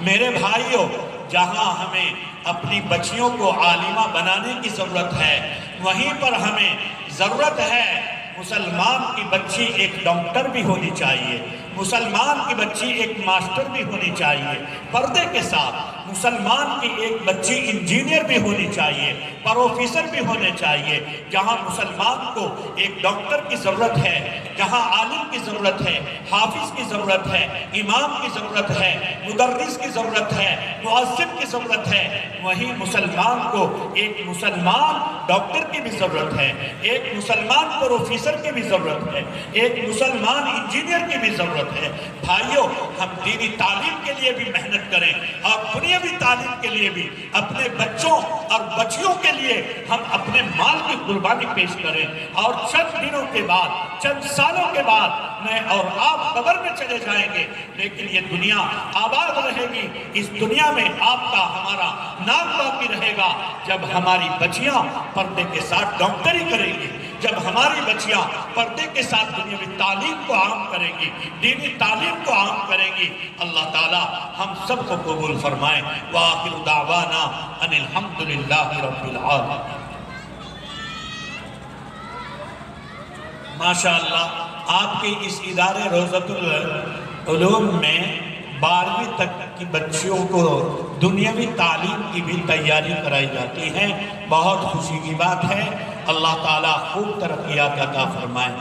میرے بھائیوں، جہاں ہمیں اپنی بچیوں کو عالمہ بنانے کی ضرورت ہے، وہیں پر ہمیں ضرورت ہے مسلمان کی بچی ایک ڈاکٹر بھی ہونی چاہیے، مسلمان کی بچی ایک ماسٹر بھی ہونی چاہیے، پردے کے ساتھ مسلمان کی ایک بچی انجینئر بھی ہونی چاہیے، پروفیسر بھی ہونے چاہیے۔ جہاں مسلمان کو ایک ڈاکٹر کی ضرورت ہے، جہاں عالم کی ضرورت ہے، حافظ کی ضرورت ہے، امام کی ضرورت ہے، مدرس کی ضرورت ہے، مؤذن کی ضرورت ہے، وہیں مسلمان کو ایک مسلمان ڈاکٹر کی بھی ضرورت ہے، ایک مسلمان پروفیسر کی بھی ضرورت ہے، ایک مسلمان انجینئر کی بھی ضرورت ہے۔ بھائیوں، ہم دینی تعلیم کے لیے بھی محنت کریں اور دنیاوی تعلیم کے لیے بھی اپنے بچوں اور بچیوں کے لیے ہم اپنے مال کی قربانی پیش کریں، اور چند دنوں کے بعد، چند سالوں کے بعد میں اور آپ قبر میں چلے جائیں گے، لیکن یہ دنیا آباد رہے گی۔ اس دنیا میں آپ کا ہمارا نام باقی رہے گا جب ہماری بچیاں پردے کے ساتھ ڈاکٹری کریں گی، جب ہماری بچیاں پردے کے ساتھ دنیاوی تعلیم کو عام کریں گی، دینی تعلیم کو عام کریں گی۔ اللہ تعالی ہم سب کو قبول فرمائے۔ وآخر دعوانا ان الحمدللہ رب العالمین۔ ماشاءاللہ، آپ کے اس ادارے روضۃ العلوم میں 12ویں تک کی بچیوں کو دنیاوی تعلیم کی بھی تیاری کرائی جاتی ہے۔ بہت خوشی کی بات ہے۔ اللہ تعالیٰ خوب ترقیات عطا فرمائے۔